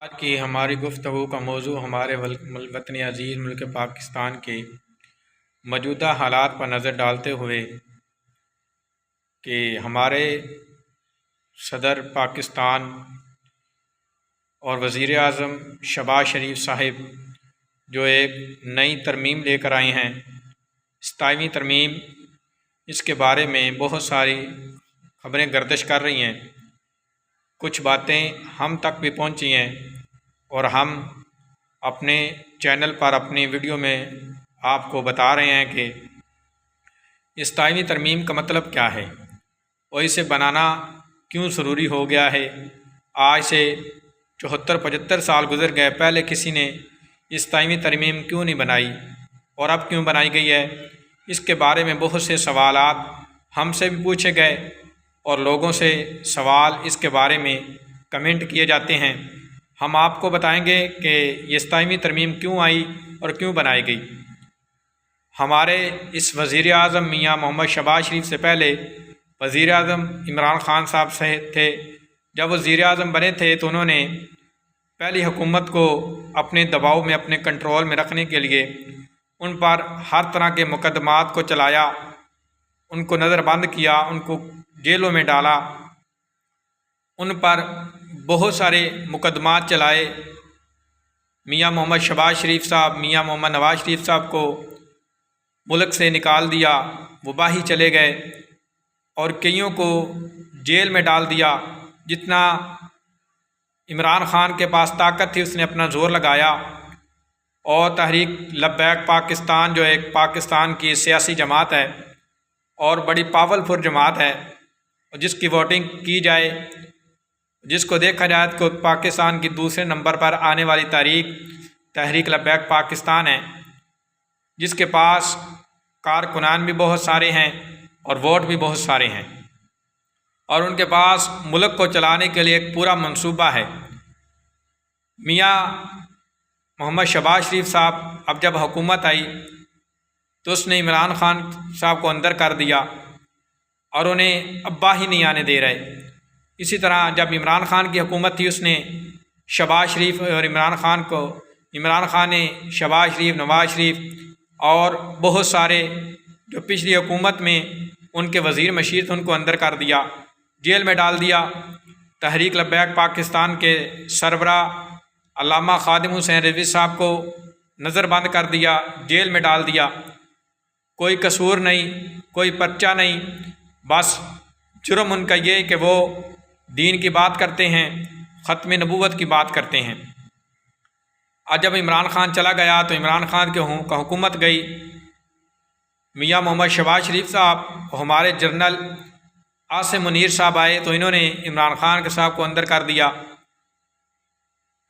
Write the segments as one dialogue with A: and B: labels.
A: आज की हमारी गुफ्तगू का मौजू हमारे वतन अज़ीज़ मुल्क पाकिस्तान के मौजूदा हालात पर नज़र डालते हुए कि हमारे सदर पाकिस्तान और वज़ीर आज़म शहबाज शरीफ साहिब जो एक नई तरमीम लेकर आए हैं, 27वीं तरमीम, इसके बारे में बहुत सारी खबरें गर्दिश कर रही हैं। कुछ बातें हम तक भी पहुंची हैं और हम अपने चैनल पर अपनी वीडियो में आपको बता रहे हैं कि इस 27वीं तरमीम का मतलब क्या है और इसे बनाना क्यों ज़रूरी हो गया है। आज से 74-75 साल गुज़र गए, पहले किसी ने इस 27वीं तरमीम क्यों नहीं बनाई और अब क्यों बनाई गई है। इसके बारे में बहुत से सवालात हमसे भी पूछे गए और लोगों से सवाल इसके बारे में कमेंट किए जाते हैं। हम आपको बताएंगे कि ये 27वीं तरमीम क्यों आई और क्यों बनाई गई। हमारे इस वज़ीर आज़म मियाँ मोहम्मद शहबाज शरीफ से पहले वज़ीर आज़म इमरान ख़ान साहब से थे। जब वज़ीर आज़म बने थे तो उन्होंने पहली हुकूमत को अपने दबाव में, अपने कंट्रोल में रखने के लिए उन पर हर तरह के मुकदमात को चलाया, उनको नज़रबंद किया, उनको जेलों में डाला, उन पर बहुत सारे मुकदमात चलाए। मियाँ मोहम्मद शहबाज शरीफ साहब, मियाँ मोहम्मद नवाज़ शरीफ साहब को मुल्क से निकाल दिया, वो बाही चले गए और कईयों को जेल में डाल दिया। जितना इमरान ख़ान के पास ताकत थी उसने अपना ज़ोर लगाया और तहरीक लब्बैक पाकिस्तान जो एक पाकिस्तान की सियासी जमात है और बड़ी पावरफुल जमात है, जिसकी वोटिंग की जाए, जिसको देखा जाए तो पाकिस्तान की दूसरे नंबर पर आने वाली तहरीक लब्बैक पाकिस्तान है, जिसके पास कारकुनान भी बहुत सारे हैं और वोट भी बहुत सारे हैं और उनके पास मुल्क को चलाने के लिए एक पूरा मंसूबा है। मियाँ मोहम्मद शहबाज शरीफ साहब अब जब हुकूमत आई तो उसने इमरान ख़ान साहब को अंदर कर दिया और उन्हें अब बाही नहीं आने दे रहे। इसी तरह जब इमरान ख़ान की हुकूमत थी उसने शहबाज शरीफ और इमरान ख़ान ने शहबाज शरीफ, नवाज़ शरीफ और बहुत सारे जो पिछली हुकूमत में उनके वज़ीर मशीर थे उनको अंदर कर दिया, जेल में डाल दिया। तहरीक लब्बैक पाकिस्तान के सरबरा अल्लामा खादिम हुसैन रिज़वी साहब को नज़रबंद कर दिया, जेल में डाल दिया। कोई कसूर नहीं, कोई पर्चा नहीं, बस जुर्म उनका ये कि वो दीन की बात करते हैं, ख़त्म नबूवत की बात करते हैं। आज जब इमरान ख़ान चला गया तो इमरान ख़ान के हुकूमत गई, मियाँ मोहम्मद शहबाज शरीफ साहब और हमारे जनरल आसिम मुनीर साहब आए तो इन्होंने इमरान ख़ान के साहब को अंदर कर दिया।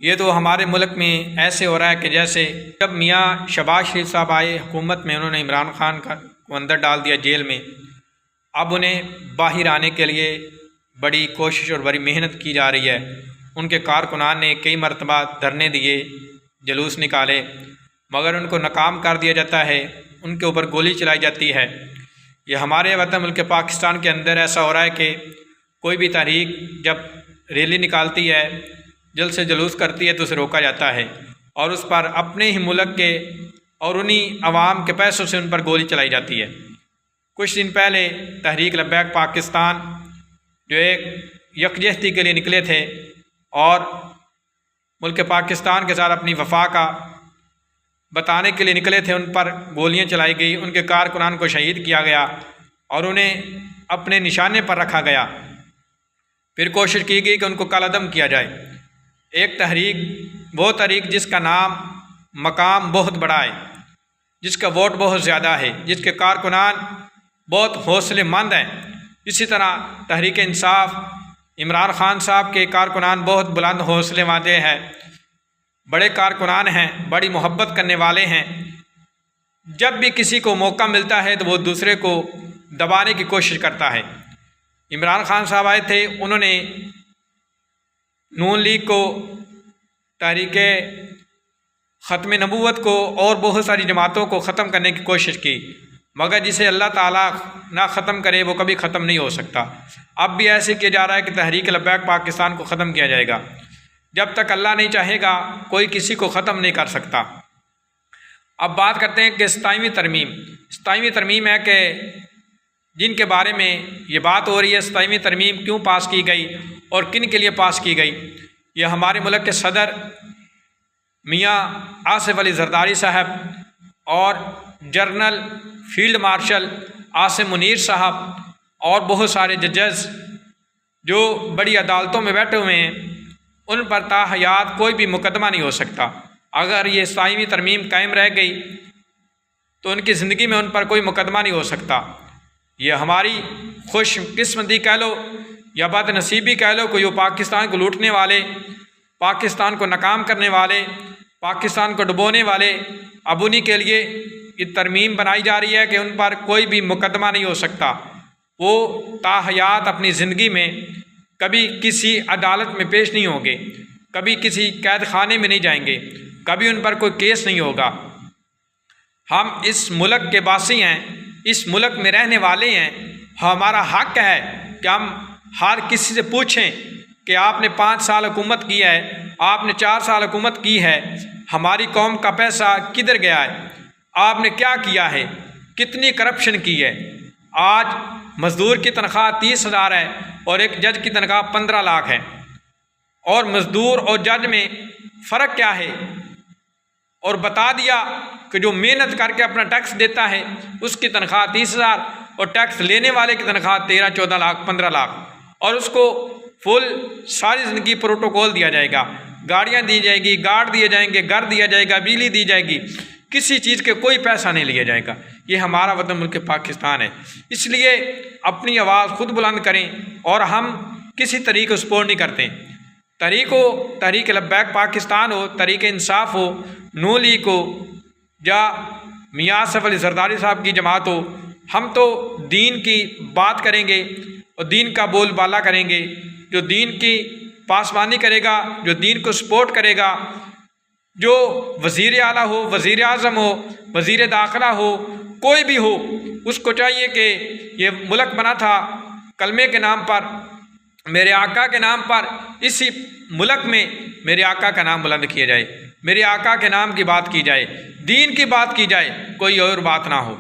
A: ये तो हमारे मुल्क में ऐसे हो रहा है कि जैसे जब मियाँ शहबाज शरीफ साहब आए हुकूमत में, उन्होंने इमरान ख़ान को अंदर डाल दिया जेल में। अब उन्हें बाहर आने के लिए बड़ी कोशिश और बड़ी मेहनत की जा रही है। उनके कारकुनान ने कई मरतबा धरने दिए, जुलूस निकाले, मगर उनको नाकाम कर दिया जाता है, उनके ऊपर गोली चलाई जाती है। ये हमारे वतन मुल्क पाकिस्तान के अंदर ऐसा हो रहा है कि कोई भी तहरीक जब रैली निकालती है, जल्द से जुलूस करती है तो उसे रोका जाता है और उस पर अपने ही मुल्क के और उन्हीं अवाम के पैसों से उन पर गोली चलाई जाती है। कुछ दिन पहले तहरीक लब्बैक पाकिस्तान जो एक यकजहती के लिए निकले थे और मुल्क पाकिस्तान के साथ अपनी वफा का बताने के लिए निकले थे, उन पर गोलियां चलाई गई, उनके कारकुनान को शहीद किया गया और उन्हें अपने निशाने पर रखा गया। फिर कोशिश की गई कि उनको कलअदम किया जाए। एक तहरीक, वो तहरीक जिसका नाम मकाम बहुत बड़ा है, जिसका वोट बहुत ज़्यादा है, जिसके कारकुनान बहुत हौसलेमंद हैं। इसी तरह तहरीक इंसाफ इमरान ख़ान साहब के कारकुनान बहुत बुलंद हौसले वाले हैं, बड़े कारकुनान हैं, बड़ी मोहब्बत करने वाले हैं। जब भी किसी को मौका मिलता है तो वो दूसरे को दबाने की कोशिश करता है। इमरान ख़ान साहब आए थे, उन्होंने नून लीग को, तहरीक ख़त्म नबूवत को और बहुत सारी जमातों को ख़त्म करने की कोशिश की, मगर जिसे अल्लाह ताला ना ख़त्म करे वो कभी ख़त्म नहीं हो सकता। अब भी ऐसे किया जा रहा है कि तहरीक लब्बैक पाकिस्तान को ख़त्म किया जाएगा। जब तक अल्लाह नहीं चाहेगा कोई किसी को ख़त्म नहीं कर सकता। अब बात करते हैं कि 27वीं तरमीम। 27वीं तरमीम है कि जिनके बारे में ये बात हो रही है 27वीं तरमीम क्यों पास की गई और किन के लिए पास की गई। ये हमारे मुल्क के सदर मियाँ आसिफ अली जरदारी साहब और general field marshal Asim Munir साहब और बहुत सारे जजेस जो बड़ी अदालतों में बैठे हुए हैं, उन पर ताहयात कोई भी मुकदमा नहीं हो सकता। अगर ये 27वीं तरमीम कायम रह गई तो उनकी ज़िंदगी में उन पर कोई मुकदमा नहीं हो सकता। ये हमारी खुशकिस्मती कह लो या बदनसीबी कह लो, कोई पाकिस्तान को लूटने वाले, पाकिस्तान को नाकाम करने वाले, पाकिस्तान को डुबोने वाले, अब उन्हीं के लिए ये तरमीम बनाई जा रही है कि उन पर कोई भी मुकदमा नहीं हो सकता। वो ताहयात अपनी ज़िंदगी में कभी किसी अदालत में पेश नहीं होंगे, कभी किसी कैद खाने में नहीं जाएंगे, कभी उन पर कोई केस नहीं होगा। हम इस मुल्क के वासी हैं, इस मुल्क में रहने वाले हैं, हमारा हक है कि हम हर किसी से पूछें कि आपने 5 साल हुकूमत की है, आपने 4 साल हुकूमत की है, हमारी कौम का पैसा किधर गया है, आपने क्या किया है, कितनी करप्शन की है। आज मज़दूर की तनख्वाह 30,000 है और एक जज की तनख्वाह 15 लाख है, और मज़दूर और जज में फ़र्क क्या है। और बता दिया कि जो मेहनत करके अपना टैक्स देता है उसकी तनख्वाह 30,000 और टैक्स लेने वाले की तनख्वाह 13, 14 लाख, 15 लाख, और उसको फुल सारी ज़िंदगी प्रोटोकॉल दिया जाएगा, गाड़ियाँ दी जाएगी, गार्ड दिए जाएंगे, घर दिया जाएगा, बिजली दी जाएगी, किसी चीज़ के कोई पैसा नहीं लिया जाएगा। ये हमारा वतन मुल्क पाकिस्तान है। इसलिए अपनी आवाज़ खुद बुलंद करें और हम किसी तरीक़े को सपोर्ट नहीं करते। तहरीक लब्बैक पाकिस्तान हो, तहरीक इंसाफ हो, नून लीग हो या मियाँ आसिफ अली जरदारी साहब की जमात हो, हम तो दीन की बात करेंगे और दीन का बोलबाला करेंगे। जो दीन की पासबानी करेगा, जो दीन को सपोर्ट करेगा, जो वज़ीर आला हो, वज़ीर आज़म हो, वज़ीर दाखिला हो, कोई भी हो, उसको चाहिए कि ये मुल्क बना था कलमे के नाम पर, मेरे आका के नाम पर। इसी मुल्क में मेरे आका का नाम बुलंद किया जाए, मेरे आका के नाम की बात की जाए, दीन की बात की जाए, कोई और बात ना हो।